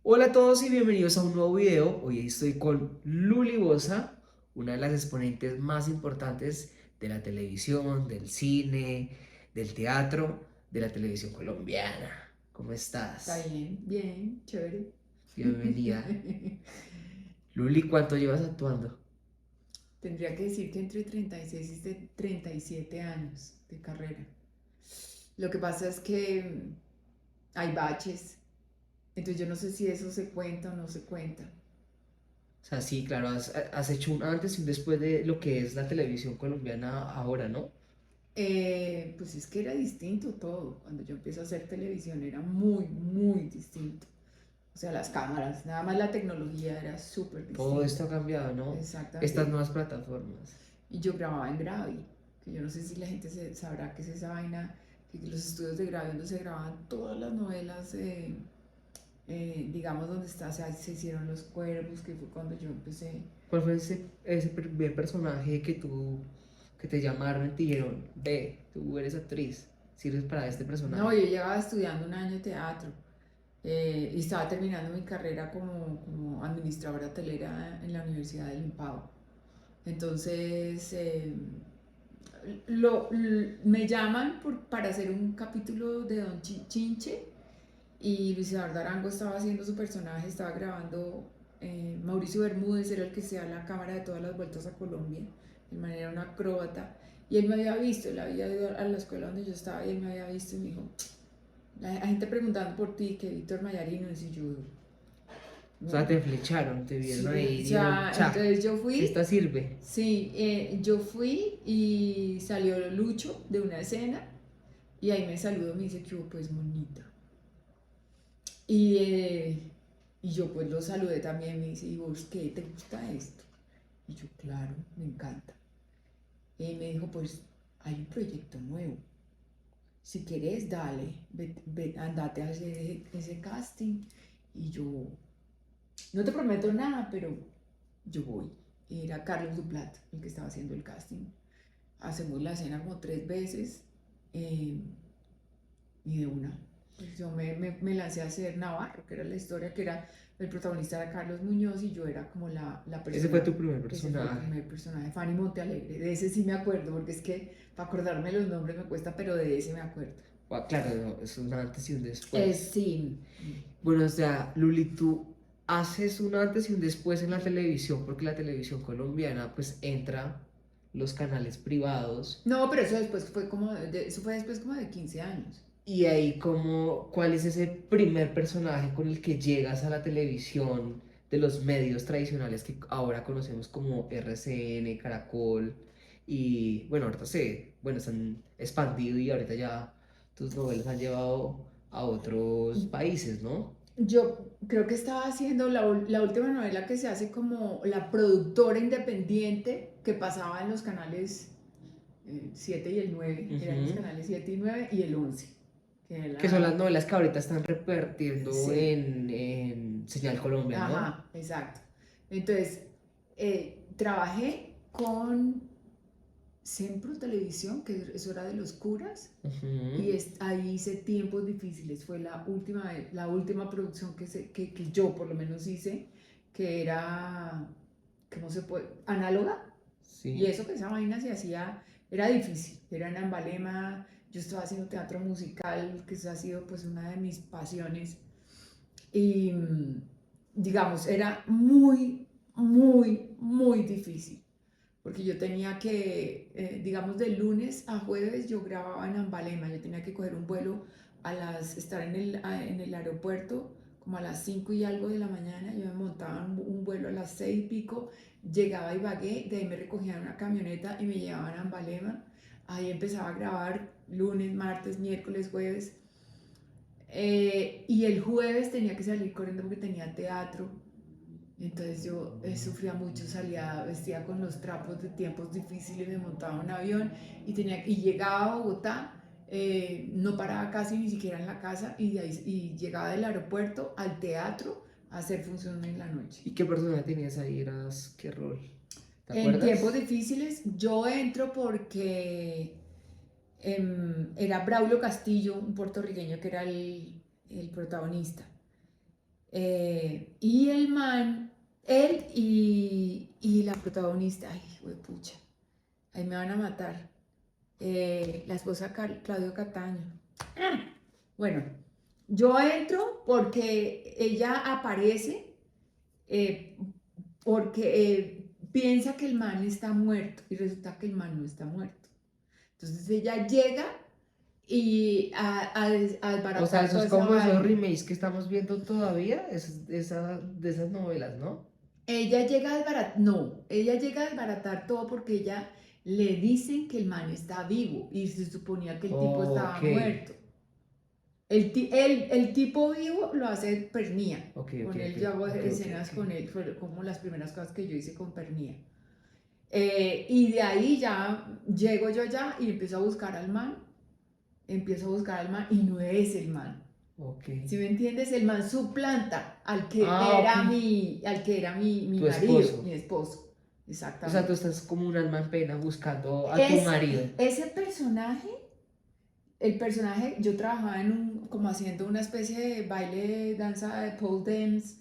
Hola a todos y bienvenidos a un nuevo video. Hoy estoy con Luli Boza, una de las exponentes más importantes de la televisión, del cine, del teatro, de la televisión colombiana. ¿Cómo Está estás? bien, bien, chévere. Bienvenida. Luli, ¿cuánto llevas actuando? Tendría que decir que entre 36 y 37 años de carrera. Lo que pasa es que hay baches, entonces yo no sé si eso se cuenta o no se cuenta. O sea, sí, claro, has hecho un antes y un después de lo que es la televisión colombiana ahora, ¿no? Pues es que era distinto todo. Cuando yo empecé a hacer televisión era muy, muy distinto. O sea, las cámaras, nada más la tecnología era súper Todo distinta. esto ha cambiado, ¿no? Estas Exactamente. nuevas plataformas. Y yo grababa en Gravi, que yo no sé si la gente sabrá qué es esa vaina, que los estudios de Gravi donde se grababan todas las novelas, digamos donde está, se hicieron Los Cuervos, que fue cuando yo empecé. ¿Cuál fue ese primer personaje que te llamaron y te dijeron, ve, tú eres actriz, sirves para este No, personaje? yo llevaba estudiando un año de teatro y estaba terminando mi carrera como administradora hotelera en la Universidad del Impao. Entonces, me llaman para hacer un capítulo de Don Chinche. Y Luis Eduardo Arango estaba haciendo su personaje, estaba grabando. Mauricio Bermúdez era el que se da la cámara de todas las vueltas a Colombia. De manera un acróbata. Y él me había visto, él había ido a la escuela donde yo estaba y él me había visto y me dijo: la gente preguntando por ti, que Víctor Mayarino, y yo, O sea, bueno, te flecharon, te vieron ahí sí, y o dijeron, sea, cha, entonces yo fui. esta sirve. Sí, yo fui y salió Lucho de una escena y ahí me saludó, me dice que hubo, pues, monita. Y, y yo pues lo saludé también, me dice: ¿y vos qué te gusta esto? Y yo, claro, me encanta. Y me dijo: pues hay un proyecto nuevo, si querés dale, andate a hacer ese casting. Y yo, no te prometo nada, pero yo voy. Era Carlos Duplat el que estaba haciendo el casting. Hacemos la escena como 3 veces, eh, y de una, pues yo me lancé a hacer Navarro, que era la historia, que era, el protagonista era Carlos Muñoz y yo era como la Ese fue persona. tu primer Ese fue el personaje. primer personaje, Fanny Montealegre. De ese sí me acuerdo, porque es que para acordarme los nombres me cuesta, pero de ese me acuerdo. Claro, no, es un antes y un después. Sí. Bueno, o sea, Luli, tú haces un antes y un después en la televisión, porque la televisión colombiana, pues entra los canales privados. No, pero eso después fue como, eso fue después como de 15 años. Y ahí como, ¿cuál es ese primer personaje con el que llegas a la televisión de los medios tradicionales que ahora conocemos como RCN, Caracol? Y bueno, ahorita bueno, están expandido y ahorita ya tus novelas han llevado a otros países, ¿no? Yo creo que estaba haciendo la última novela que se hace como la productora independiente que pasaba en los canales 7 y el 9, eran los Ujú. canales 7 y 9 y el 11, que era Que son las la... novelas que ahorita están repartiendo Sí, en Señal Colombia, ¿no? ajá, exacto. Entonces, trabajé con Sempro Televisión, que eso era de los curas, y Ujú. ahí hice Tiempos Difíciles, fue la última producción que yo por lo menos hice, que era, ¿cómo se puede? Análoga. Y Sí. eso que esa vaina se hacía, era difícil, era en Ambalema. Yo estaba haciendo teatro musical, que eso ha sido pues una de mis pasiones. Y digamos, era muy, muy, muy difícil, porque yo tenía que, digamos, de lunes a jueves yo grababa en Ambalema, yo tenía que coger un vuelo estar en el aeropuerto como a las 5 y algo de la mañana, yo me montaba un vuelo a las 6 y pico, llegaba a Ibagué, de ahí me recogían una camioneta y me llevaban a Ambalema, ahí empezaba a grabar lunes, martes, miércoles, jueves, y el jueves tenía que salir corriendo porque tenía teatro. Entonces yo sufría mucho, salía vestida con los trapos de Tiempos Difíciles, me montaba en un avión y llegaba a Bogotá, no paraba casi ni siquiera en la casa y llegaba del aeropuerto al teatro a hacer funciones en la noche. ¿Y qué personaje tenías ahí? ¿Qué rol? ¿Te En Tiempos acuerdas? Difíciles yo entro porque era Braulio Castillo, un puertorriqueño que era el protagonista. Y el man, él y la protagonista, ay, pucha, ahí me van a matar. La esposa Claudio Cataño. Bueno, yo entro porque ella aparece, eh, porque piensa que el man está muerto y resulta que el man no está muerto. Entonces ella llega y a O sea, desbaratar eso es toda esa como esos vaina. remakes que estamos viendo todavía, de esas novelas, ¿no? Ella llega a desbaratar, no, ella llega a desbaratar todo porque ella le dicen que el man está vivo y se suponía que el tipo estaba Ok, muerto. El tipo vivo lo hace Pernía. ok, ok, Con él ok, yo hago ok, ok, escenas ok. con él, fue como las primeras cosas que yo hice con Pernía. Y de ahí ya llego yo allá y empiezo a buscar al man y no es el man. Ok. ¿Sí me entiendes? El man suplanta Ah, ok. al que era mi Tu marido, esposo. mi esposo. O sea, tú Exactamente. estás como un alma en pena buscando a tu Es, marido. ese personaje, el personaje, yo trabajaba como haciendo una especie de baile, danza de pole dance.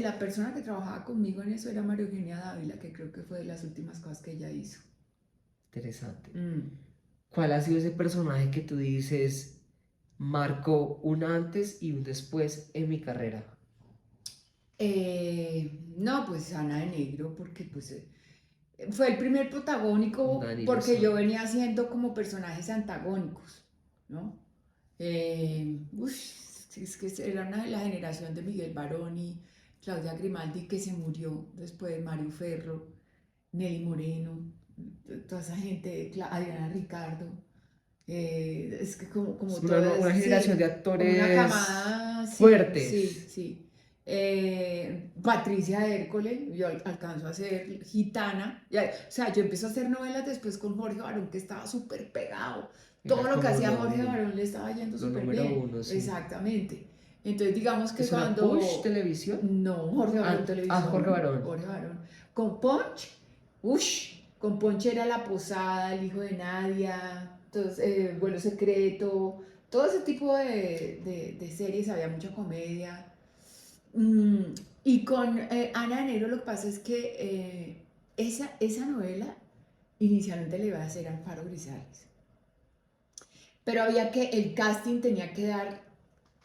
La persona que trabajaba conmigo en eso era María Eugenia Dávila, que creo que fue de las últimas cosas que ella hizo. Interesante. Mm. ¿Cuál ha sido ese personaje que tú dices marcó un antes y un después en mi carrera? No, pues Ana de Negro, porque pues fue el primer protagónico, Danilo porque yo San. venía haciendo como personajes antagónicos, ¿no? Es que era una de la generación de Miguel Baroni, Claudia Grimaldi, que se murió después, Mario Ferro, Nelly Moreno, toda esa gente, Adriana Ricardo. Es que Es como una todas, generación de sí, como una actores camada, sí, sí, fuertes. sí. Patricia Hércole, yo alcanzo a ser gitana, o sea, yo empecé a hacer novelas después con Jorge Barón, que estaba súper pegado. Era Todo lo que como hacía Jorge Barón le estaba yendo lo súper número bien, uno, sí. exactamente. Entonces, digamos que ¿Eso era Push cuando, Televisión? no, Jorge Barón Jorge Televisión, Barón. Jorge Barón, con Punch, con Punch era La Posada, El hijo de Nadia, entonces, Vuelo Secreto, todo ese tipo de series, había mucha comedia. Mm, y con Ana de Negro lo que pasa es que esa novela inicialmente le iba a hacer a Amparo Grisales, pero había que, el casting tenía que dar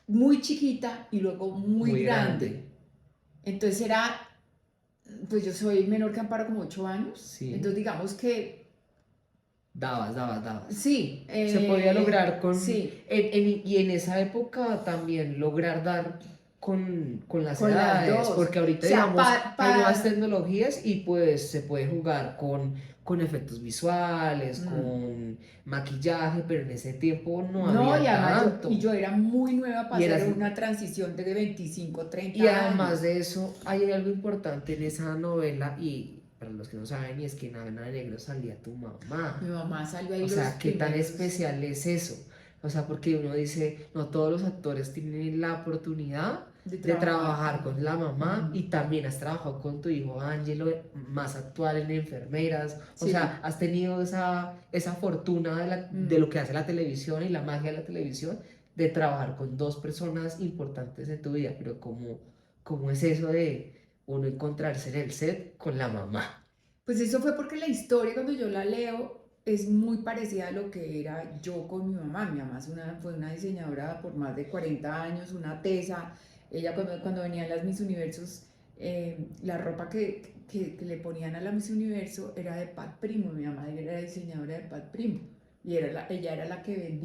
muy chiquita y luego muy Muy grande. grande. Entonces era, pues yo soy menor que Amparo como 8 años, Sí. entonces digamos que Dabas. sí, Se podía lograr sí, y en esa época también lograr dar con las con las edades, dos. O porque ahorita sea, digamos hay nuevas tecnologías y pues se puede jugar con efectos visuales, mm, con maquillaje, pero en ese tiempo no no, y había además tanto. yo era muy nueva para Y hacer eras, una transición de 25 y 30 además años. de eso, hay algo importante en esa novela y para los que no saben, y es que en Ana de Negro salía tu Mi mamá. mamá salió ahí O los sea, ¿qué tan primeros. especial es eso? O sea, porque uno dice, no todos los actores tienen la oportunidad De de trabajar. trabajar con la mamá Mm, y también has trabajado con tu hijo Ángelo, más actual en enfermeras. O sea, sí. has tenido esa fortuna de Mm. lo que hace la televisión y la magia de la televisión de trabajar con dos personas importantes en tu vida. Pero ¿cómo es eso de uno encontrarse en el set con la mamá? Pues eso fue porque la historia, cuando yo la leo, es muy parecida a lo que era yo con mi mamá. Mi mamá fue una diseñadora por más de 40 años, una tesa. Ella cuando venían las Miss Universos, la ropa que le ponían a la Miss Universo era de Pat Primo. Mi mamá era diseñadora de Pat Primo. Y ella era la que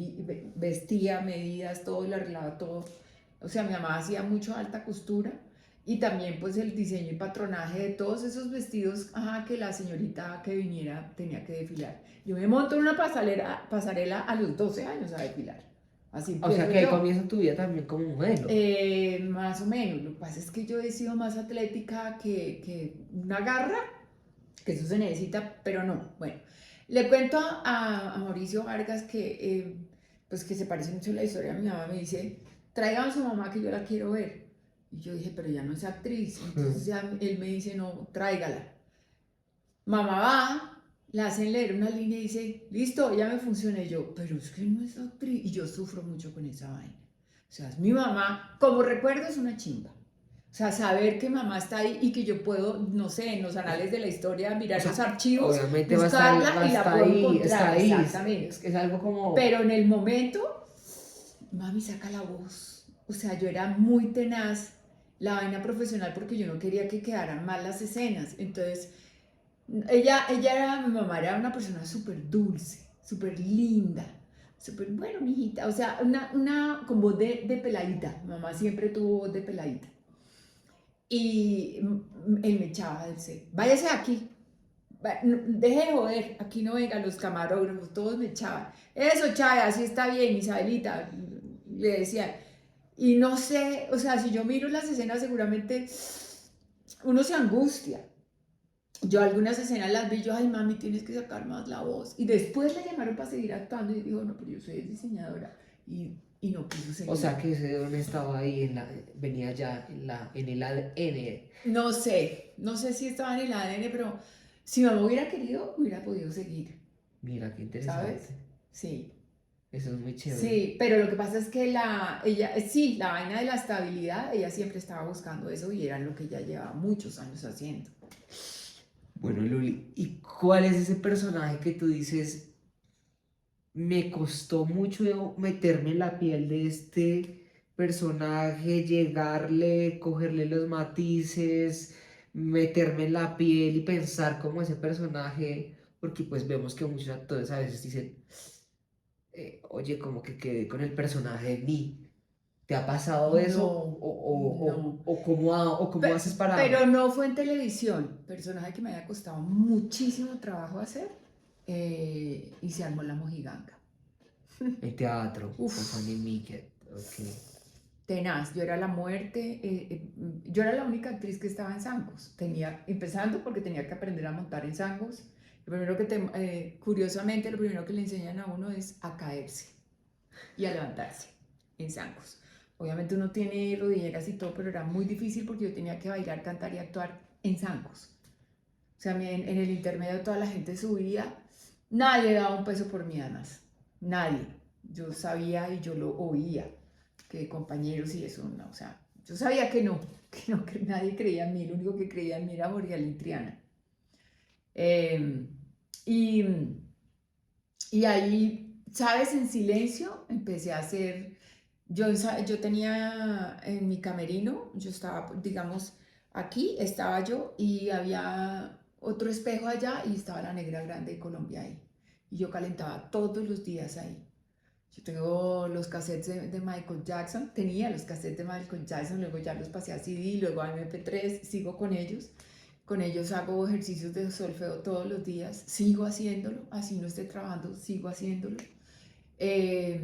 vestía medidas, todo, y le arreglaba todo. O sea, mi mamá hacía mucho alta costura y también pues el diseño y patronaje de todos esos vestidos, ajá, que la señorita que viniera tenía que desfilar. Yo me monto en una pasarela a los 12 años a desfilar. Así O sea, empiezo que ahí yo. comienza tu vida también como modelo. Más o menos. Lo que pasa es que yo he sido más atlética que una garra, que eso se necesita, pero no. Bueno, le cuento a Mauricio Vargas pues que se parece mucho a la historia de mi mamá. Me dice, traigan a su mamá que yo la quiero ver. Y yo dije, pero ya no es actriz. Entonces ya él me dice, no, tráigala. Mamá va, la hacen leer una línea y dice, listo, ya me funciona. Y yo, pero es que no es actriz. Y yo sufro mucho con esa vaina. O sea, es mi mamá, como recuerdo es una chimba. O sea, saber que mamá está ahí y que yo puedo, no sé, en los O, anales de la historia, o mirar los sea, archivos, obviamente buscarla y la puedo está encontrar, ahí, exactamente. es algo como, Pero en el momento, mami saca la voz. O sea, yo era muy tenaz la vaina profesional porque yo no quería que quedaran mal las escenas. Entonces, mi mamá era una persona súper dulce, súper linda, súper, bueno, mijita, o sea, con voz de peladita. Mamá siempre tuvo voz de peladita. Y él me echaba del set, váyase de aquí, deje de joder, aquí no vengan los camarógrafos, todos me echaban. Eso, Chávez, así está bien, Isabelita, le decían. Y no sé, o sea, si yo miro las escenas, seguramente uno se angustia. Yo algunas escenas las vi, yo, ay, mami, tienes que sacar más la voz. Y después la llamaron para seguir actuando y dijo, no, pero yo soy diseñadora. Y no quiso o sea, seguir. que ese don estaba ahí, venía ya en el ADN. No sé si estaba en el ADN, pero si mamá hubiera querido, hubiera podido seguir, Mira, qué ¿sabes? interesante. Sí. Eso es muy chévere. Sí, pero lo que pasa es que ella, sí, la vaina de la estabilidad, ella siempre estaba buscando eso y era lo que ella llevaba muchos años haciendo. Bueno, Luli, ¿y cuál es ese personaje que tú dices, me costó mucho meterme en la piel de este personaje, llegarle, cogerle los matices, meterme en la piel y pensar como ese personaje? Porque pues vemos que muchos actores a veces dicen, oye, como que quedé con el personaje de mí. ¿Te ha pasado eso? No, no. O cómo haces Pero para no fue en televisión, personaje que me había costado muchísimo trabajo hacer, y se armó la mojiganga. el teatro con Fanny Uf, Miquel? Ok. tenaz, yo era la muerte, yo era la única actriz que estaba en Sangos, empezando porque tenía que aprender a montar en Sangos. Curiosamente, lo primero que le enseñan a uno es a caerse y a levantarse en Sangos. Obviamente uno tiene rodilleras y todo, pero era muy difícil porque yo tenía que bailar, cantar y actuar en Sangos. O sea, en el intermedio toda la gente subía, nadie daba un peso por mí además, nadie. Yo sabía y yo lo oía, que compañeros y eso, no, o sea, yo sabía que nadie creía en mí, lo único que creía en mí era Jorge Triana. Eh, y, y ahí, ¿sabes? En silencio empecé a hacer, yo tenía en mi camerino, yo estaba, digamos, aquí estaba yo y había otro espejo allá y estaba la negra grande de Colombia ahí. Y yo calentaba todos los días ahí. Yo tengo los cassettes de Michael Jackson, tenía los cassettes de Michael Jackson, luego ya los pasé a CD, luego a MP3, sigo con ellos. Con ellos hago ejercicios de solfeo todos los días, sigo haciéndolo, así no esté trabajando, sigo haciéndolo. Eh,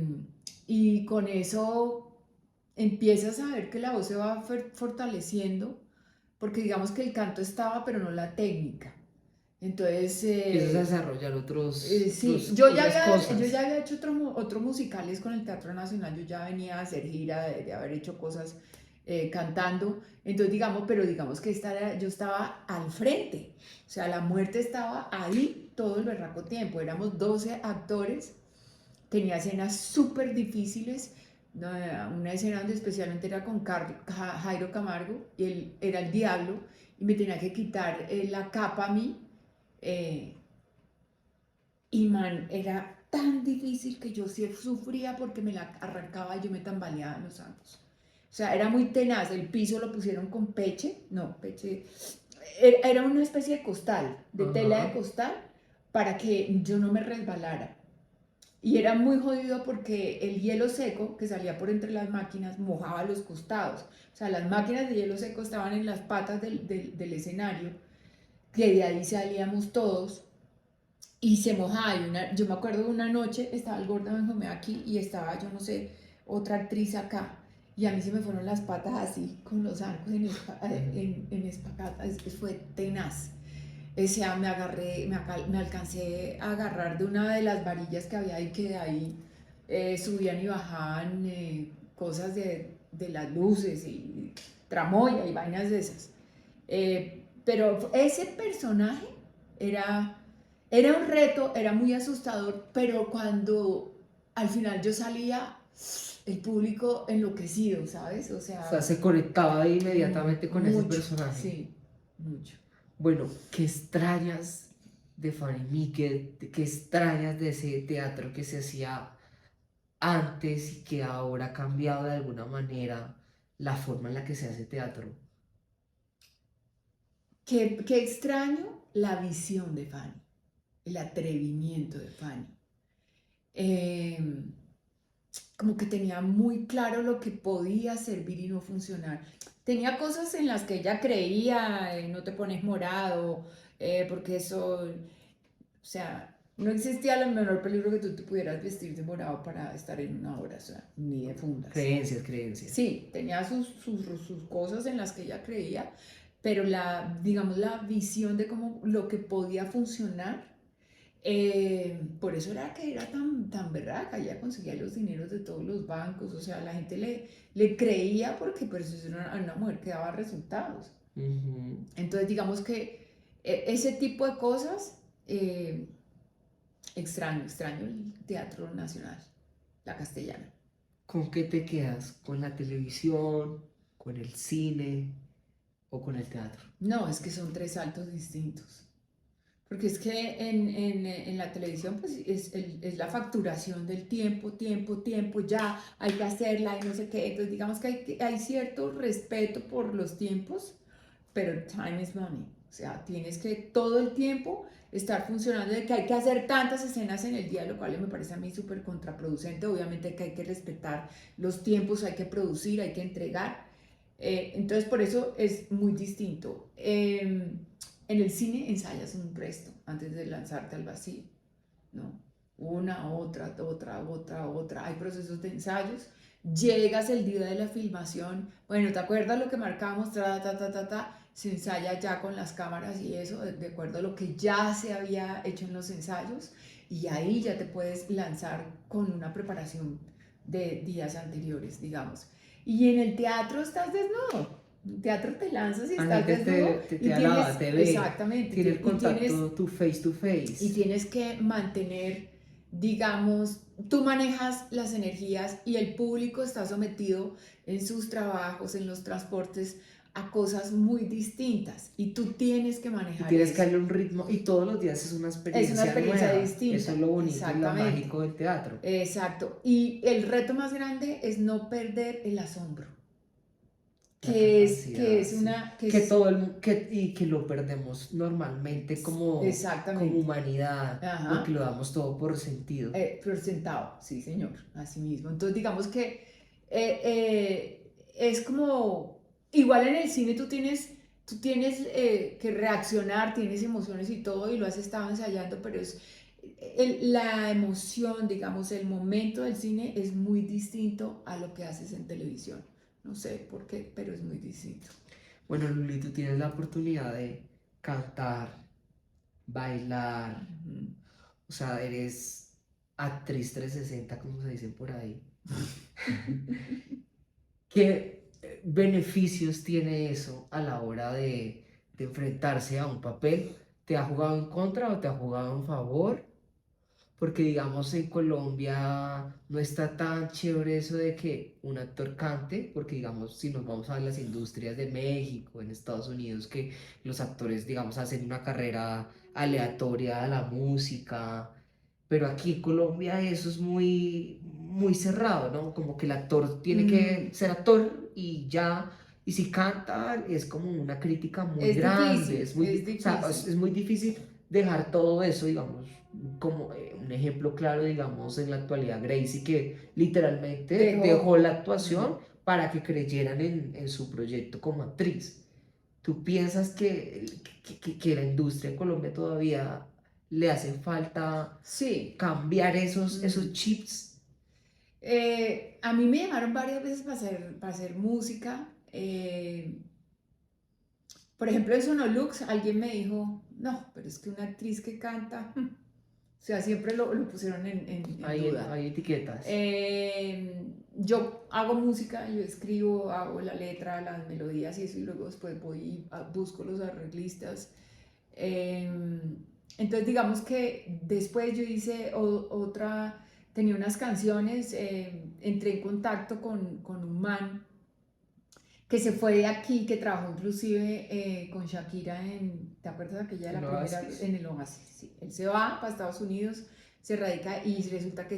y con eso empiezas a ver que la voz se va fortaleciendo, porque digamos que el canto estaba, pero no la técnica. Entonces, Empiezas a desarrollar sí, otras yo cosas. ya había hecho otros musicales con el Teatro Nacional, yo ya venía a hacer gira de haber hecho cosas cantando, entonces digamos, pero digamos que yo estaba al frente, o sea, la muerte estaba ahí todo el berraco tiempo, éramos 12 actores, tenía escenas súper difíciles, una escena donde especialmente era con Jairo Camargo, y él era el diablo, y me tenía que quitar la capa a mí, eh, y man, era tan difícil que yo sí sufría porque me la arrancaba y yo me tambaleaba en los zancos. O sea, era muy tenaz. El piso lo pusieron con peche, no, peche. Era una especie de costal, de tela de Ajá. costal, para que yo no me resbalara. Y era muy jodido porque el hielo seco que salía por entre las máquinas mojaba los costados. O sea, las máquinas de hielo seco estaban en las patas del escenario, que de ahí salíamos todos y se mojaba. Yo me acuerdo de una noche, estaba el gordo Benjamín aquí y estaba, yo no sé, otra actriz acá. Y a mí se me fueron las patas así, con los arcos en espacata. Fue tenaz. O sea, me alcancé a agarrar de una de las varillas que había ahí, que de ahí subían y bajaban cosas de las luces y tramoya y vainas de esas. Pero ese personaje era, era un reto, era muy asustador, pero cuando al final yo salía, el público enloquecido, ¿sabes? O O sea, sea, se conectaba inmediatamente con ese mucho, personaje. sí, mucho. Bueno, ¿qué extrañas de Fanny Miquel? ¿Qué extrañas de ese teatro que se hacía antes y que ahora ha cambiado de alguna manera la forma en la que se hace teatro? Qué extraño la visión de Fanny, el atrevimiento de Fanny. Eh, Como que tenía muy claro lo que podía servir y no funcionar. Tenía cosas en las que ella creía, no te pones morado, porque eso, o sea, no existía el menor peligro que tú te pudieras vestir de morado para estar en una obra, o sea, ni de fundas. Creencias, creencias. Sí, tenía sus cosas en las que ella creía, pero digamos, la visión de cómo lo que podía funcionar, por eso era que era tan berraca, ella conseguía los dineros de todos los bancos, o sea, la gente le creía porque pues era una mujer que daba resultados. Ujú. Entonces, digamos que ese tipo de cosas, eh, extraño el Teatro Nacional, la castellana. ¿Con qué te quedas? ¿Con la televisión? ¿Con el cine? ¿O con el teatro? No, es que son tres saltos distintos. Porque es que en la televisión pues es la facturación del tiempo, ya hay que hacerla y no sé qué. Entonces digamos que hay cierto respeto por los tiempos, pero time is money. O sea, tienes que todo el tiempo estar funcionando, de que hay que hacer tantas escenas en el día, lo cual me parece a mí súper contraproducente. Obviamente que hay que respetar los tiempos, hay que producir, hay que entregar. Entonces por eso es muy distinto. En el cine ensayas un resto antes de lanzarte al vacío, ¿no? Una, otra. Hay procesos de ensayos. Llegas el día de la filmación. Bueno, ¿te acuerdas lo que marcamos? Se ensaya ya con las cámaras y eso, de acuerdo a lo que ya se había hecho en los ensayos. Y ahí ya te puedes lanzar con una preparación de días anteriores, digamos. Y en el teatro estás desnudo. En el teatro te lanzas y La estás gente desnudo te y alaba, tienes, te ve, exactamente, tiene el y tienes contacto tu face to y face. tienes que mantener, digamos, tú manejas las energías y el público está sometido en sus trabajos, en los transportes, a cosas muy distintas y tú tienes que Y manejar tienes que eso. darle un ritmo y todos los días es una Es una experiencia experiencia nueva. Eso es distinta, lo bonito y lo exactamente, mágico del teatro. exacto. Y el reto más grande es no perder el asombro, La que capacidad, es sí. una, que Que es todo y que lo perdemos normalmente como exactamente, humanidad, porque ajá. lo damos todo por sentido. Por sentado, sí, señor, así mismo. Entonces, digamos que es como, igual en el cine tú tienes que reaccionar, tienes emociones y todo, y lo has estado ensayando, pero es la emoción, digamos, el momento del cine es muy distinto a lo que haces en televisión. No sé por qué, pero es muy distinto. Bueno, Luli, tú tienes la oportunidad de cantar, bailar, Ujú. o sea, eres actriz 360 como se dicen por ahí. ¿Qué beneficios tiene eso a la hora de enfrentarse a un papel? ¿Te ha jugado en contra o te ha jugado en favor? Porque digamos en Colombia no está tan chévere eso de que un actor cante, porque digamos si nos vamos a las industrias de México, en Estados Unidos, que los actores digamos hacen una carrera aleatoria a la música, pero aquí en Colombia eso es muy cerrado, ¿no? Como que el actor tiene que Mm, ser actor y ya, y si canta es como una crítica muy es grande, difícil, es o sea, difícil. es muy difícil dejar todo eso, digamos, como un ejemplo claro, digamos, en la actualidad, Gracie, que literalmente dejó Dejo. la Mm. actuación para que creyeran en su proyecto como actriz. ¿Tú piensas que la industria en Colombia todavía le hace falta Sí. cambiar esos Mm. chips? A mí me llamaron varias veces para hacer música. Por ejemplo, en Sonolux alguien me dijo, no, pero es que una actriz que canta, o sea, siempre lo pusieron en duda. Hay etiquetas. Yo hago música, yo escribo, hago la letra, las melodías y eso, y luego después voy y busco los arreglistas. Entonces, digamos que después yo hice otra tenía unas canciones, entré en contacto con un man que se fue de aquí, que trabajó inclusive con Shakira ¿te acuerdas aquella de ¿El la primera? Oasis? En el Oasis, sí. Él se va para Estados Unidos, se radica y resulta que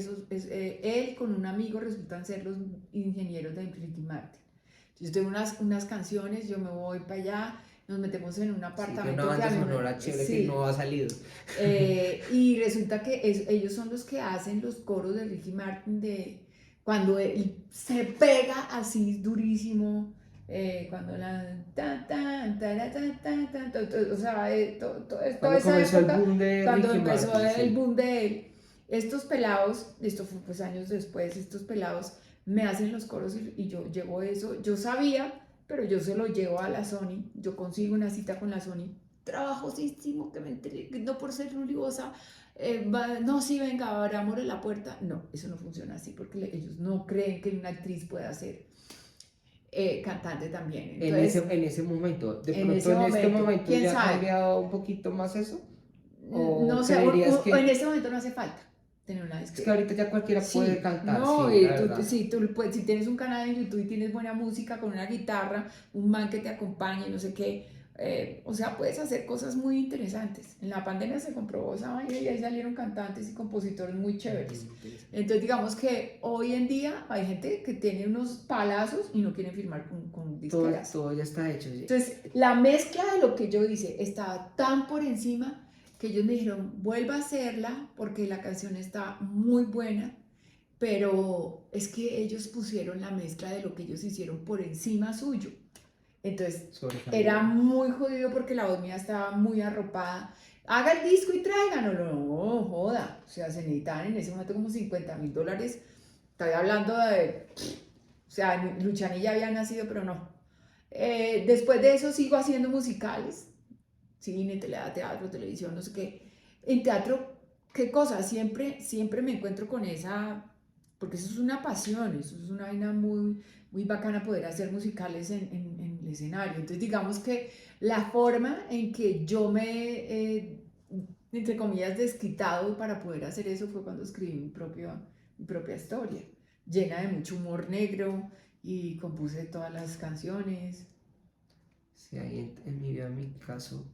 él con un amigo resultan ser los ingenieros de Ricky Martin. Entonces tengo unas canciones, yo me voy para allá, nos metemos en un Sí, tiene una apartamento que a banda mí sonora chévere que no sí, ha salido. y resulta que ellos son los que hacen los coros de Ricky Martin de cuando él se pega así durísimo, cuando o sea, toda Cuando esa comenzó el época, boom de cuando Ricky empezó Martin, el sí. boom de él, estos pelados, esto fue pues años después, estos pelados me hacen los coros y yo llevo eso, yo sabía, pero yo se lo llevo a la Sony, yo consigo una cita con la Sony trabajosísimo que me enteré, no por ser rulidosa, no, sí, venga, abramos la puerta. No, eso no funciona así porque ellos no creen que una actriz pueda ser cantante también. Entonces, En ese momento, de en pronto ese en este momento, momento quién ya ha sabe, cambiado un poquito más eso. no ¿O sé, creerías en que ese momento no hace falta tener una es que disquera. ahorita ya cualquiera puede Sí, cantar? no, Sí, la y verdad. sí, pues, si tienes un canal en YouTube y tienes buena música con una guitarra, un man que te acompañe, no sé qué, o sea, puedes hacer cosas muy interesantes. En la pandemia se comprobó esa vaina y ahí salieron cantantes y compositores muy Muy chéveres. interesante. Entonces, digamos que hoy en día hay gente que tiene unos palazos y no quieren firmar con disqueras. Todo ya está hecho, sí. Entonces, la mezcla de lo que yo hice estaba tan por encima que ellos me dijeron, vuelva a hacerla porque la canción está muy buena, pero es que ellos pusieron la mezcla de lo que ellos hicieron por encima suyo. Entonces, era Sobresalió. muy jodido porque la voz mía estaba muy arropada. Haga el disco y tráiganlo. No, joda. O sea, se necesitaban en ese momento como $50,000. Estoy hablando de... O sea, Luchani ya había nacido, pero no. Después de eso sigo haciendo musicales. Cine, teatro, televisión, no sé qué. En teatro, ¿qué cosa? Siempre me encuentro con esa... Porque eso es una pasión, eso es una vaina muy bacana poder hacer musicales en el escenario. Entonces, digamos que la forma en que yo entre comillas, desquitado para poder hacer eso fue cuando escribí mi propia historia, llena de mucho humor negro y compuse todas las canciones. Sí, ahí en mi vida, en mi caso,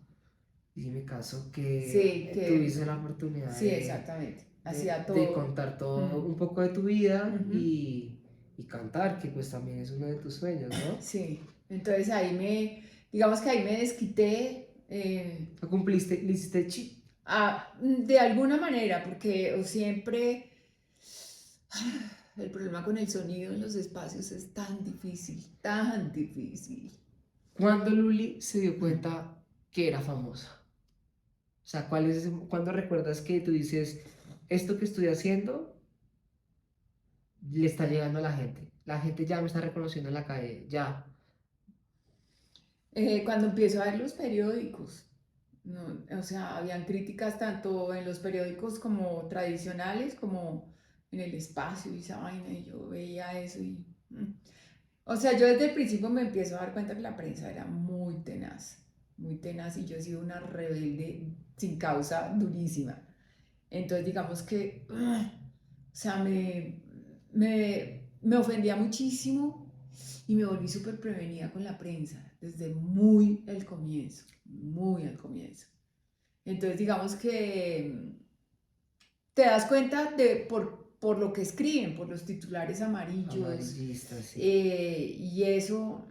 y me caso Sí, que que tuviste la oportunidad sí, exactamente. Hacía de todo. contar todo Mm, un poco de tu vida ujú. y cantar, que pues también es uno de tus sueños, ¿no? Sí, entonces digamos que ahí me desquité. Lo cumpliste, le hiciste De alguna manera, porque siempre el problema con el sonido en los espacios es tan difícil, tan difícil. ¿Cuándo Luli se dio cuenta que era famosa? O sea, ¿cuándo recuerdas que tú dices, esto que estoy haciendo le está llegando a la gente? La gente ya me está reconociendo en la calle, ya. Cuando empiezo a ver los periódicos, no, o sea, habían críticas tanto en los periódicos como tradicionales como en el espacio y esa vaina, y yo veía eso o sea, yo desde el principio me empiezo a dar cuenta que la prensa era muy tenaz y yo he sido una rebelde sin causa durísima. Entonces, digamos que, o sea, me ofendía muchísimo y me volví súper prevenida con la prensa desde muy al comienzo. Entonces, digamos que te das cuenta por lo que escriben, por los titulares amarillos Amarillista, sí. y eso,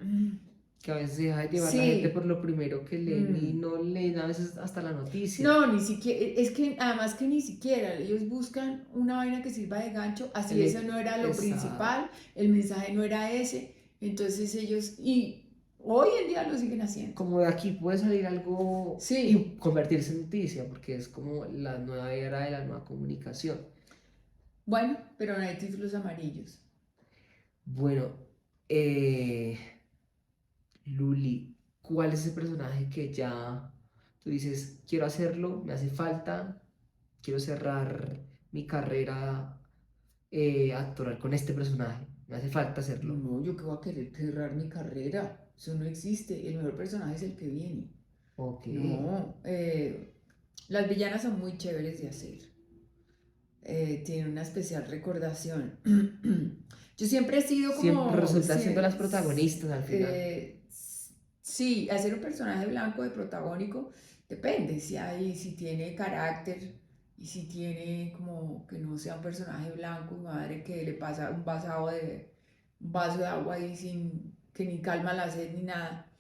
Que a veces se deja de llevar la gente por sí. lo primero que leen y mm, no leen a veces hasta la noticia. No, ni siquiera, es que además que ni siquiera, ellos buscan una vaina que sirva de gancho, así eso no era lo Esa, principal, el mensaje no era ese, entonces ellos, y hoy en día lo siguen haciendo. como de aquí puede salir algo y Sí, convertirse en noticia, porque es como la nueva era de la nueva comunicación. bueno, pero no hay títulos amarillos. Bueno, eh, Luli, ¿cuál es ese personaje que ya tú dices, quiero hacerlo, me hace falta, quiero cerrar mi carrera actoral con este personaje, me hace falta hacerlo? No, yo que voy a querer cerrar mi carrera, eso no existe, el mejor personaje es el que viene. Ok, No, las villanas son muy chéveres de hacer. tiene una especial recordación. Yo siempre he sido Siempre como, resulta siendo las protagonistas al final. sí, hacer un personaje blanco de protagónico depende, si tiene carácter y si tiene como que no sea un personaje blanco, madre, que le pasa un vaso de agua ahí sin que ni calma la sed ni nada.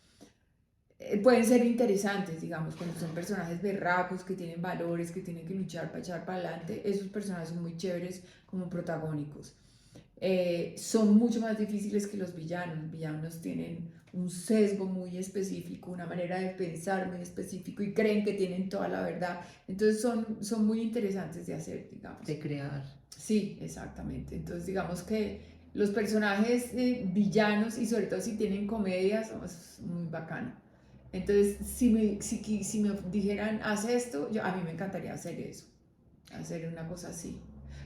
Pueden ser interesantes, digamos, cuando son personajes berracos, que tienen valores, que tienen que luchar para echar para adelante. Esos personajes son muy chéveres como protagónicos. Son mucho más difíciles que los villanos. Los villanos tienen un sesgo muy específico, una manera de pensar muy específico y creen que tienen toda la verdad. Entonces son muy interesantes de hacer, digamos. De crear. Sí, exactamente. Entonces digamos que los personajes villanos y sobre todo si tienen comedias, es muy bacano. Entonces, si me dijeran, haz esto, a mí me encantaría hacer eso, hacer una cosa así.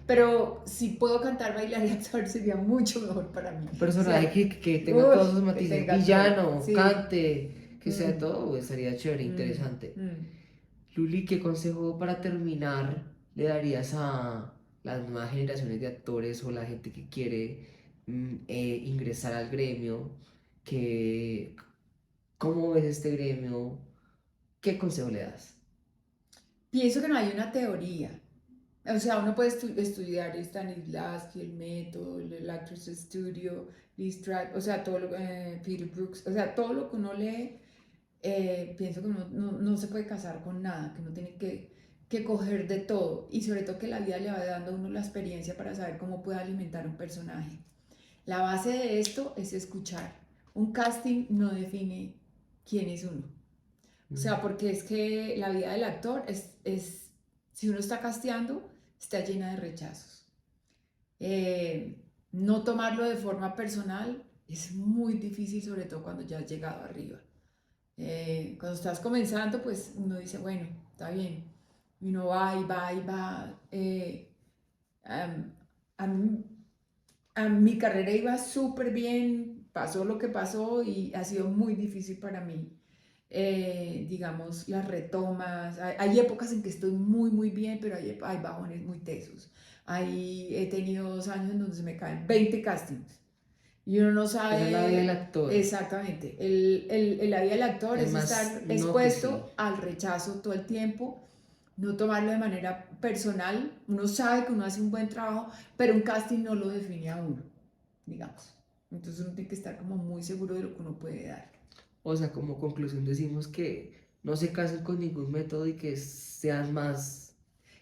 Pero si puedo cantar, bailar y actuar sería mucho mejor para mí. Un O personaje sea, que tenga uy, todos sus que matices, tenga todo. villano, Sí. cante, que sea Mm, todo, pues, estaría chévere, mm, interesante. mm. Luli, ¿qué consejo para terminar le darías a las nuevas generaciones de actores o la gente que quiere ingresar al gremio? Que, ¿cómo ves este gremio? ¿Qué consejo le das? Pienso que no hay una teoría. O sea, uno puede estudiar Stanislavski, el método, el Actors Studio, Lee Strasberg, o sea, Peter Brooks, o sea, todo lo que uno lee, pienso que uno no se puede casar con nada, que uno tiene que coger de todo y sobre todo que la vida le va dando a uno la experiencia para saber cómo puede alimentar un personaje. La base de esto es escuchar. Un casting no define quién es uno. O sea, Mm, porque es que la vida del actor si uno está casteando, está llena de rechazos. No tomarlo de forma personal es muy difícil, sobre todo cuando ya has llegado arriba. Cuando estás comenzando, pues uno dice, bueno, está bien. Y uno va y va y va. Am- a, mí- a mi carrera iba súper bien, pasó lo que pasó y ha sido muy difícil para mí, digamos, las retomas. Hay épocas en que estoy muy, muy bien, pero hay bajones muy tesos. He tenido 2 años en donde se me caen 20 castings y uno no Esa es la vida del sabe actor. exactamente. La vida del actor es Además, estar no que sí. expuesto al rechazo todo el tiempo, no tomarlo de manera personal. Uno sabe que uno hace un buen trabajo, pero un casting no lo define a uno, digamos. Entonces uno tiene que estar como muy seguro de lo que uno puede dar. O sea, como conclusión decimos que no se casen con ningún método y que sean más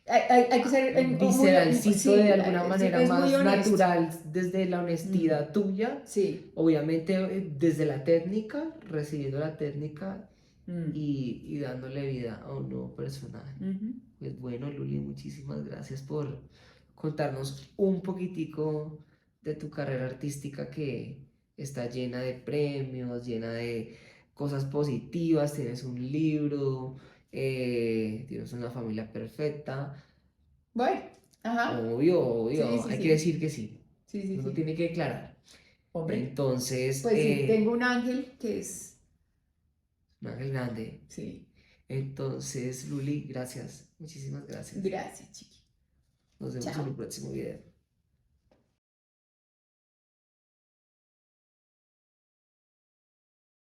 Hay que ser visceralcito de sí, alguna manera, es muy más honesto. natural desde la Mm, honestidad tuya, sí. obviamente desde la técnica, recibiendo la técnica Mm, y dándole vida a un nuevo personaje. ujú. Pues bueno, Luli, muchísimas gracias por contarnos un poquitico de tu carrera artística que está llena de premios, llena de cosas positivas, tienes un libro, tienes una familia perfecta. Bueno, ajá. Obvio, Sí, obvio, sí, hay que sí. decir que sí. Sí, sí, Uno sí. tiene que declarar. Hombre, Entonces, pues sí, tengo un ángel que es. un ángel grande. Sí. Entonces, Luli, gracias. Muchísimas gracias. Gracias, chiqui. Nos vemos en Chao. un próximo video.